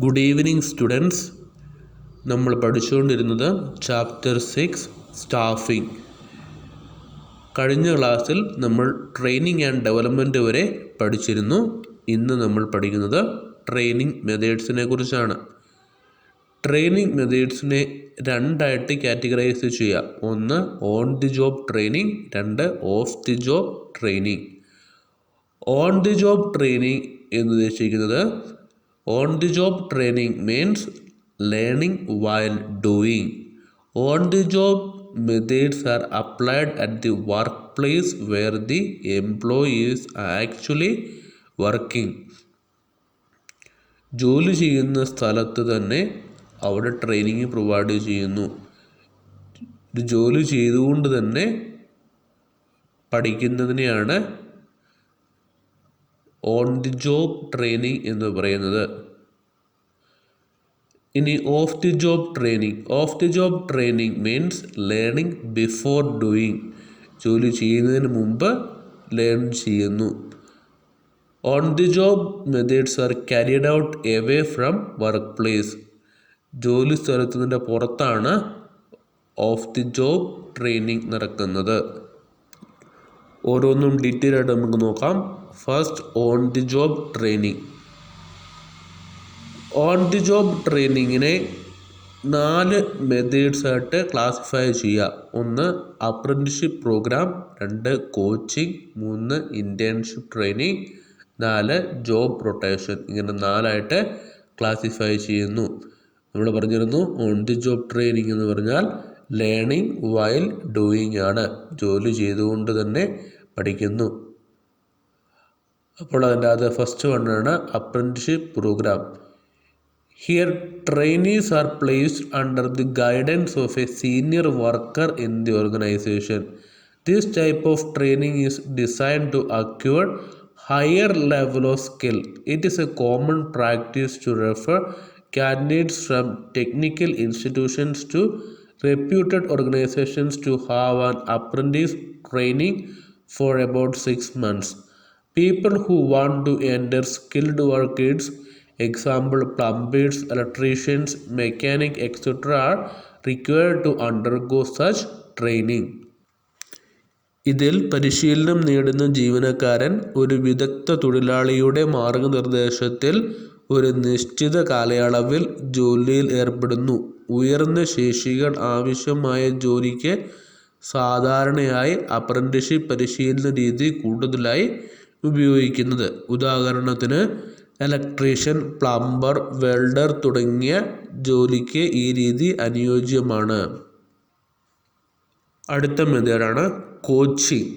Good evening students. നമ്മൾ പഠിച്ചുകൊണ്ടിരുന്നത് chapter 6 staffing. കഴിഞ്ഞ ക്ലാസ്സിൽ നമ്മൾ ട്രെയിനിങ് ആൻഡ് ഡെവലപ്മെൻറ്റ് വരെ പഠിച്ചിരുന്നു. ഇന്ന് നമ്മൾ പഠിക്കുന്നത് ട്രെയിനിങ് മെത്തേഡ്സിനെ കുറിച്ചാണ്. ട്രെയിനിങ് മെത്തേഡ്സിനെ രണ്ടായിട്ട് കാറ്റഗറൈസ് ചെയ്യാം. ഒന്ന് ഓൺ ദി ജോബ് ട്രെയിനിങ്, രണ്ട് of the job training. On the job training എന്ന് ഉദ്ദേശിക്കുന്നത് on the job training means learning while doing. On the job methods are applied at the workplace where the employee is actually working. ജോലി ചെയ്യുന്ന സ്ഥലത്ത് തന്നെ അവിടെ training provide ചെയ്യുന്നു. ജോലി ചെയ്തുകൊണ്ട് തന്നെ പഠിക്കുന്നതിനെയാണ് ഓൺ ദി ജോബ് ട്രെയിനിങ് എന്ന് പറയുന്നത്. ഇനി of the job training. Of the job training means learning before doing. ജോലി ചെയ്യുന്നതിന് മുമ്പ് ലേൺ ചെയ്യുന്നു. On the job methods R carried out away from work place. ജോലി സ്ഥലത്തിൻ്റെ പുറത്താണ് ഓഫ് ദി ജോബ് ട്രെയിനിങ് നടക്കുന്നത്. ഓരോന്നും ഡീറ്റെയിൽ ആയിട്ട് നമുക്ക് നോക്കാം. First on the job training. On the job ട്രെയിനിങ്ങിനെ 4 മെത്തേഡ്സ് ആയിട്ട് ക്ലാസിഫൈ ചെയ്യാം. ഒന്ന് apprenticeship programme, 2 coaching, 3 internship training, 4 job rotation. ഇങ്ങനെ 4ആയിട്ട് ക്ലാസിഫൈ ചെയ്യുന്നു. നമ്മൾ പറഞ്ഞിരുന്നു ഓൺ ദി ജോബ് ട്രെയിനിങ് എന്ന് പറഞ്ഞാൽ ലേണിംഗ് വൈൽ ഡൂയിങ് ആണ്. ജോലി ചെയ്തുകൊണ്ട് തന്നെ പഠിക്കുന്നു. അപ്പോൾ അതിൻ്റെ അത് ഫസ്റ്റ് വണ്ണാണ് apprenticeship programme. Here trainees are placed under the guidance of a senior worker in the organisation. This type of training is designed to acquire higher level of skill. It is a common practice to refer candidates from technical institutions to reputed organizations to have an apprentice training for about 6 months. People who want to enter skilled work trades, example plumbers, electricians, mechanic, etc., are required to undergo such training. ഇതിൽ പരിശീലനം നേടുന്ന ജീവനക്കാരൻ ഒരു വിദഗ്ധ തൊഴിലാളിയുടെ മാർഗനിർദ്ദേശത്തിൽ ഒരു നിശ്ചിത കാലയളവിൽ ജോലിയിൽ ഏർപ്പെടുന്നു. ഉയർന്ന ശേഷികൾ ആവശ്യമായ ജോലിക്ക് സാധാരണയായി അപ്രന്റീസ്ഷിപ്പ് പരിശീലന രീതി കൂടുതലായി ഉപയോഗിക്കുന്നത്. ഉദാഹരണത്തിന് ഇലക്ട്രീഷ്യൻ, പ്ലംബർ, വെൽഡർ തുടങ്ങിയ ജോലിക്ക് ഈ രീതി അനുയോജ്യമാണ്. അടുത്ത മെത്തേഡാണ് coaching.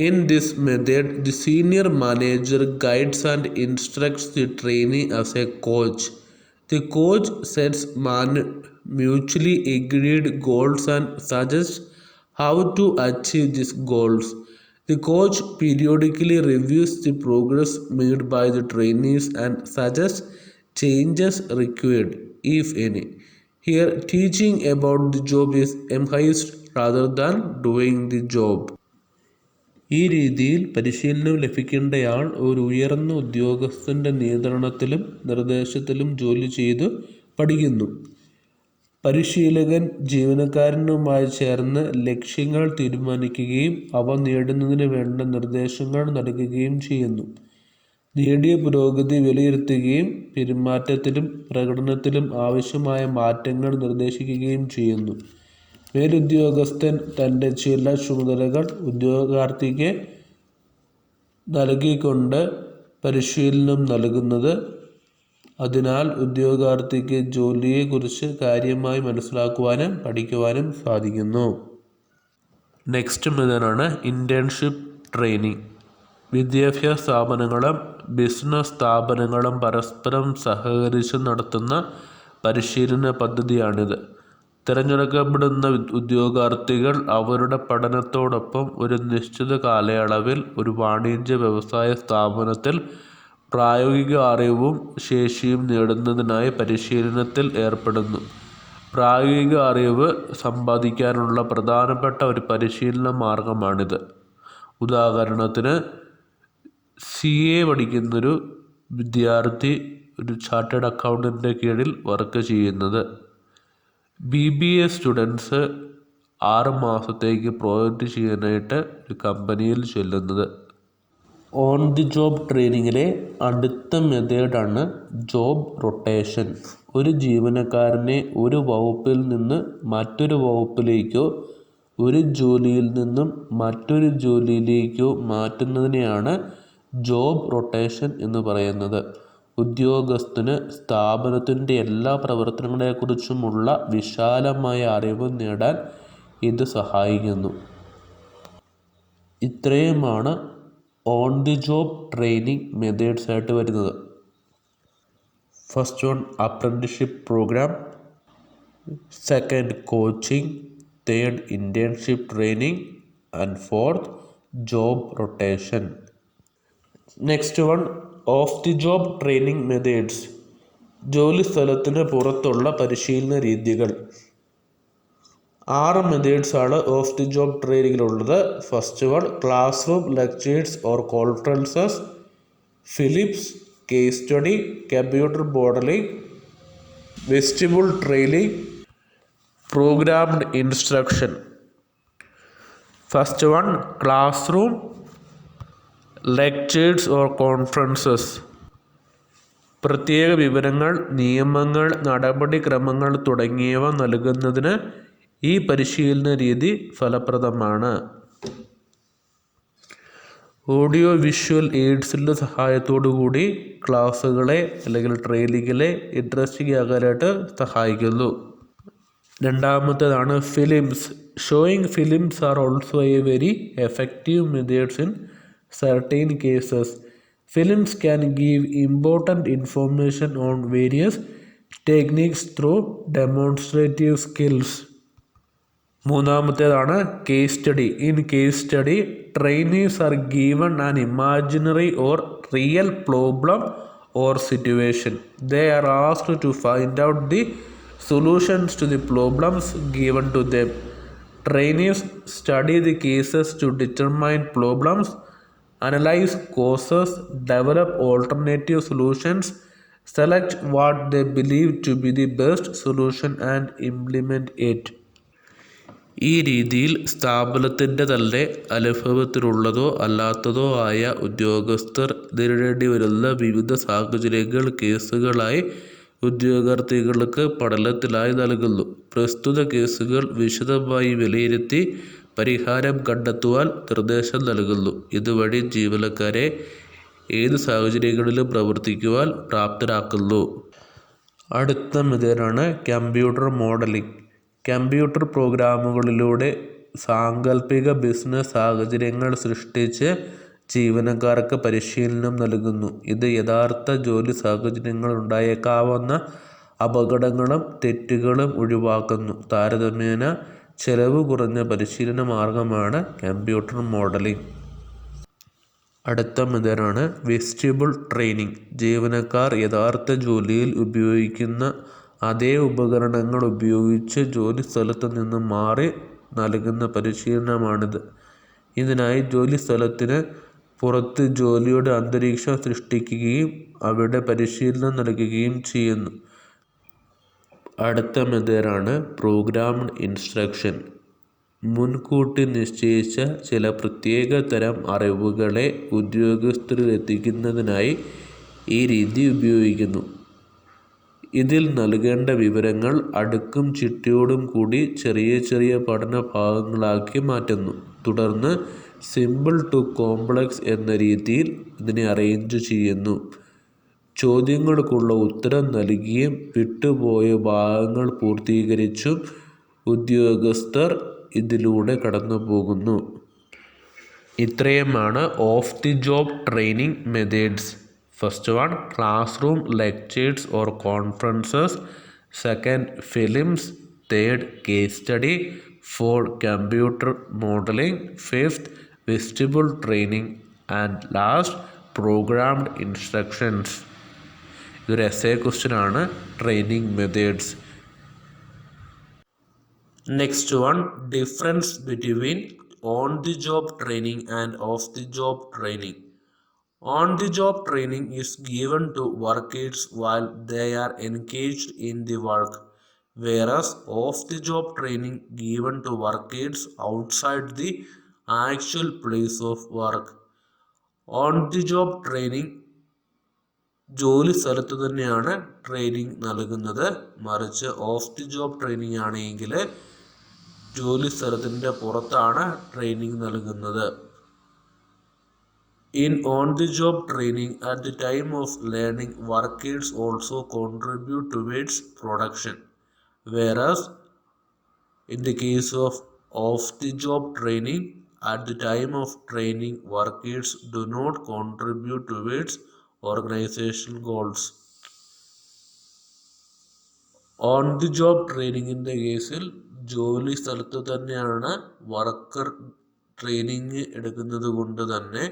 In this method, the senior manager guides and instructs the trainee as a coach. The coach sets mutually agreed goals and suggests how to achieve these goals. The coach periodically reviews the progress made by the trainees and suggests changes required, if any. Here, teaching about the job is emphasized rather than doing the job. ഈ രീതിയിൽ പരിശീലനം ലഭിക്കേണ്ടയാൾ ഒരു ഉയർന്ന ഉദ്യോഗസ്ഥൻ്റെ നിയന്ത്രണത്തിലും നിർദ്ദേശത്തിലും ജോലി ചെയ്ത് പഠിക്കുന്നു. പരിശീലകൻ ജീവനക്കാരനുമായി ചേർന്ന് ലക്ഷ്യങ്ങൾ തീരുമാനിക്കുകയും അവ നേടുന്നതിന് വേണ്ട നിർദ്ദേശങ്ങൾ നൽകുകയും ചെയ്യുന്നു. നേടിയ പുരോഗതി വിലയിരുത്തുകയും പെരുമാറ്റത്തിലും പ്രകടനത്തിലും ആവശ്യമായ മാറ്റങ്ങൾ നിർദ്ദേശിക്കുകയും ചെയ്യുന്നു. മേലുദ്യോഗസ്ഥൻ തൻ്റെ ചില ചുമതലകൾ ഉദ്യോഗാർത്ഥിക്ക് നൽകിക്കൊണ്ട് പരിശീലനം നൽകുന്നത്. അതിനാൽ ഉദ്യോഗാർത്ഥിക്ക് ജോലിയെക്കുറിച്ച് കാര്യമായി മനസ്സിലാക്കുവാനും പഠിക്കുവാനും സാധിക്കുന്നു. നെക്സ്റ്റ് മെത്തേഡാണ് ഇൻറ്റേൺഷിപ്പ് ട്രെയിനിങ്. വിദ്യാഭ്യാസ സ്ഥാപനങ്ങളും ബിസിനസ് സ്ഥാപനങ്ങളും പരസ്പരം സഹകരിച്ച് നടത്തുന്ന പരിശീലന പദ്ധതിയാണിത്. തിരഞ്ഞെടുക്കപ്പെടുന്ന ഉദ്യോഗാർത്ഥികൾ അവരുടെ പഠനത്തോടൊപ്പം ഒരു നിശ്ചിത കാലയളവിൽ ഒരു വാണിജ്യ വ്യവസായ സ്ഥാപനത്തിൽ പ്രായോഗിക അറിവും ശേഷിയും നേടുന്നതിനായി പരിശീലനത്തിൽ ഏർപ്പെടുന്നു. പ്രായോഗിക അറിവ് സമ്പാദിക്കാനുള്ള പ്രധാനപ്പെട്ട ഒരു പരിശീലന മാർഗമാണിത്. ഉദാഹരണത്തിന് CA പഠിക്കുന്നൊരു വിദ്യാർത്ഥി ഒരു ചാർട്ടേഡ് അക്കൗണ്ടൻറ്റിൻ്റെ കീഴിൽ വർക്ക് ചെയ്യുന്നത്. BBA സ്റ്റുഡൻസ് 6 മാസത്തേക്ക് പ്രോജക്റ്റ് ചെയ്യാനായിട്ട് ഒരു കമ്പനിയിൽ ചെല്ലുന്നത്. ഓൺ ദി ജോബ് ട്രെയിനിങ്ങിലെ അടുത്ത മെത്തേഡാണ് ജോബ് റൊട്ടേഷൻ. ഒരു ജീവനക്കാരനെ ഒരു വകുപ്പിൽ നിന്ന് മറ്റൊരു വകുപ്പിലേക്കോ ഒരു ജോലിയിൽ നിന്നും മറ്റൊരു ജോലിയിലേക്കോ മാറ്റുന്നതിനെയാണ് ജോബ് റൊട്ടേഷൻ എന്ന് പറയുന്നത്. ഉദ്യോഗസ്ഥന് സ്ഥാപനത്തിൻ്റെ എല്ലാ പ്രവർത്തനങ്ങളെക്കുറിച്ചുമുള്ള വിശാലമായ അറിവ് നേടാൻ ഇത് സഹായിക്കുന്നു. ഇത്രയുമാണ് on the job training methods ആയിട്ട് വരുന്നത്. First one apprenticeship programme, second coaching, third internship training and fourth job rotation. Next one off the job training methods. ജോലി സ്ഥലത്തിന് പുറത്തുള്ള പരിശീലന രീതികൾ. 6 മെത്തേഡ്സ് ആണ് ഓഫ് ദി ജോബ് ട്രെയിനിങ്ങിലുള്ളത്. First one classroom lectures or conferences, films, case study, computer modelling, vestibule training, programmed instruction. First one classroom lectures or conferences. പ്രത്യേക വിവരങ്ങൾ, നിയമങ്ങൾ, നടപടിക്രമങ്ങൾ തുടങ്ങിയവ നൽകുന്നതിന് ഈ പരിശീലന രീതി ഫലപ്രദമാണ്. ഓഡിയോ വിഷ്വൽ എയ്ഡ്സിൻ്റെ സഹായത്തോടു കൂടി ക്ലാസ്സുകളെ അല്ലെങ്കിൽ ട്രെയിനിങ്ങിലെ ഇൻട്രസ്റ്റിംഗ് ആകാനായിട്ട് സഹായിക്കുന്നു. രണ്ടാമത്തേതാണ് films. Showing films are also a very effective methods in certain cases. Films can give important information on various techniques through demonstrative skills. മൂന്നാമത്തേതാണ് case study. In case study trainees are given an imaginary or real problem or situation. They are asked to find out the solutions to the problems given to them. Trainees study the cases to determine problems, analyze causes, develop alternative solutions, select what they believe to be the best solution and implement it. ഈ രീതിയിൽ സ്ഥാപനത്തിൻ്റെ തന്നെ അനുഭവത്തിലുള്ളതോ അല്ലാത്തതോ ആയ ഉദ്യോഗസ്ഥർ നേരിടേണ്ടി വരുന്ന വിവിധ സാഹചര്യങ്ങൾ കേസുകളായി ഉദ്യോഗാർത്ഥികൾക്ക് പഠനത്തിനായി നൽകുന്നു. പ്രസ്തുത കേസുകൾ വിശദമായി വിലയിരുത്തി പരിഹാരം കണ്ടെത്തുവാൻ നിർദ്ദേശം നൽകുന്നു. ഇതുവഴി ജീവനക്കാരെ ഏത് സാഹചര്യങ്ങളിലും പ്രവർത്തിക്കുവാൻ പ്രാപ്തരാക്കുന്നു. അടുത്ത മെത്തേഡാണ് കമ്പ്യൂട്ടർ മോഡലിംഗ്. കമ്പ്യൂട്ടർ പ്രോഗ്രാമുകളിലൂടെ സാങ്കല്പിക ബിസിനസ് സാഹചര്യങ്ങൾ സൃഷ്ടിച്ച് ജീവനക്കാർക്ക് പരിശീലനം നൽകുന്നു. ഇത് യഥാർത്ഥ ജോലി സാഹചര്യങ്ങളിൽ ഉണ്ടായേക്കാവുന്ന അപകടങ്ങളും തെറ്റുകളും ഒഴിവാക്കുന്നു. താരതമ്യേന ചെലവ് കുറഞ്ഞ പരിശീലന മാർഗമാണ് കമ്പ്യൂട്ടർ മോഡലിംഗ്. അടുത്ത മെത്തേഡാണ് വെസ്റ്റിബിൾ ട്രെയിനിങ്. ജീവനക്കാർ യഥാർത്ഥ ജോലിയിൽ ഉപയോഗിക്കുന്ന അതേ ഉപകരണങ്ങൾ ഉപയോഗിച്ച് ജോലി സ്ഥലത്ത് നിന്ന് മാറി നൽകുന്ന പരിശീലനമാണിത്. ഇതിനായി ജോലി സ്ഥലത്തിന് പുറത്ത് ജോലിയുടെ അന്തരീക്ഷം സൃഷ്ടിക്കുകയും അവിടെ പരിശീലനം നൽകുകയും ചെയ്യുന്നു. അടുത്ത മെത്തേഡാണ് പ്രോഗ്രാംഡ് ഇൻസ്ട്രക്ഷൻ. മുൻകൂട്ടി നിശ്ചയിച്ച ചില പ്രത്യേക തരം അറിവുകളെ ഉദ്യോഗസ്ഥരിൽ എത്തിക്കുന്നതിനായി ഈ രീതി ഉപയോഗിക്കുന്നു. ഇതിൽ നൽകേണ്ട വിവരങ്ങൾ അടുക്കും ചിട്ടയോടും കൂടി ചെറിയ ചെറിയ പഠന ഭാഗങ്ങളാക്കി മാറ്റുന്നു. തുടർന്ന് സിമ്പിൾ ടു കോംപ്ലക്സ് എന്ന രീതിയിൽ ഇതിനെ അറേഞ്ച് ചെയ്യുന്നു. ചോദ്യങ്ങൾക്കുള്ള ഉത്തരം നൽകിയും വിട്ടുപോയ ഭാഗങ്ങൾ പൂർത്തീകരിച്ചും ഉദ്യോഗസ്ഥർ ഇതിലൂടെ കടന്നു പോകുന്നു. ഇത്രയുമാണ് of the job training methods. First one classroom lectures or conferences, second films, third case study, fourth computer modelling, fifth vestibule training and last programmed instructions. ഇതൊരു എസ്സേ ക്വസ്റ്റ്യൻ ആണ്. Training methods. Next one difference between on the job training and off the job training. On-the-job training is given to workers while they are engaged in the work, whereas off-the-job training given to workers outside the actual place of work. On-the-job training ജോലി സ്ഥലത്ത് തന്നെയാണ് training നൽകുന്നത്. മറിച്ച് off the job training ആണെങ്കിൽ ജോലി സ്ഥലത്തിൻ്റെ പുറത്താണ് training നൽകുന്നത്. In on-the-job training, at the time of learning, workers also contribute towards production, whereas in the case of off-the-job training, at the time of training, workers do not contribute towards organizational goals. On-the-job ട്രെയിനിങ്ങിൻ്റെ കേസിൽ ജോലി സ്ഥലത്ത് തന്നെയാണ് worker training എടുക്കുന്നത് കൊണ്ട് തന്നെ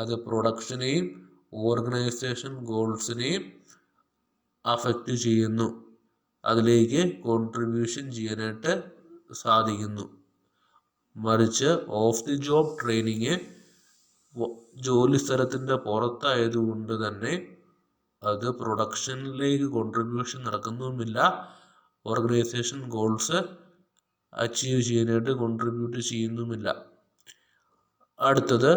അത് പ്രൊഡക്ഷനെയും organisation ഗോൾസിനെയും affect ചെയ്യുന്നു, അതിലേക്ക് കോൺട്രിബ്യൂഷൻ ചെയ്യാനായിട്ട് സാധിക്കുന്നു. മറിച്ച് ഓഫ് ദി ജോബ് ട്രെയിനിങ് ജോലി സ്ഥലത്തിൻ്റെ പുറത്തായതുകൊണ്ട് തന്നെ അത് പ്രൊഡക്ഷനിലേക്ക് കോൺട്രിബ്യൂഷൻ നടക്കുന്നുമില്ല, ഓർഗനൈസേഷൻ ഗോൾസ് അച്ചീവ് ചെയ്യാനായിട്ട് കോൺട്രിബ്യൂട്ട് ചെയ്യുന്നുമില്ല. അടുത്തത്,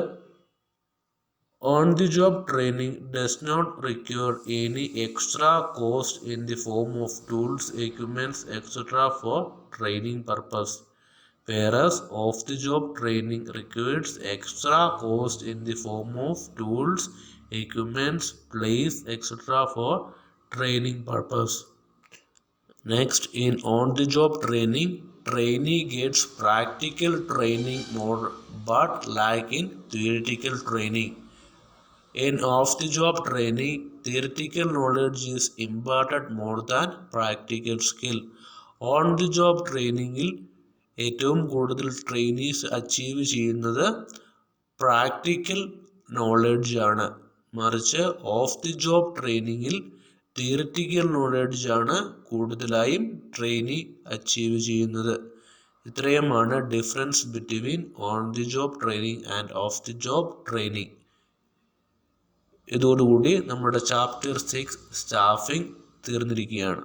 on-the-job training does not require any extra cost in the form of tools, equipments, etc. for training purpose, whereas off-the-job training requires extra cost in the form of tools, equipments, place, etc. for training purpose. Next, in on-the-job training, trainee gets practical training more but lack in theoretical training. In off-the-job training, theoretical knowledge is imparted more than practical skill. On-the-job ട്രെയിനിങ്ങിൽ ഏറ്റവും കൂടുതൽ trainees achieve ചെയ്യുന്നത് practical knowledge ആണ്. മറിച്ച് off the job ട്രെയിനിങ്ങിൽ theoretical knowledge ആണ് കൂടുതലായും trainee achieve ചെയ്യുന്നത്. ഇത്രയുമാണ് difference between on the job training and off the job training. ഇതോടുകൂടി നമ്മുടെ ചാപ്റ്റർ 6 സ്റ്റാഫിംഗ് തീർന്നിരിക്കുകയാണ്.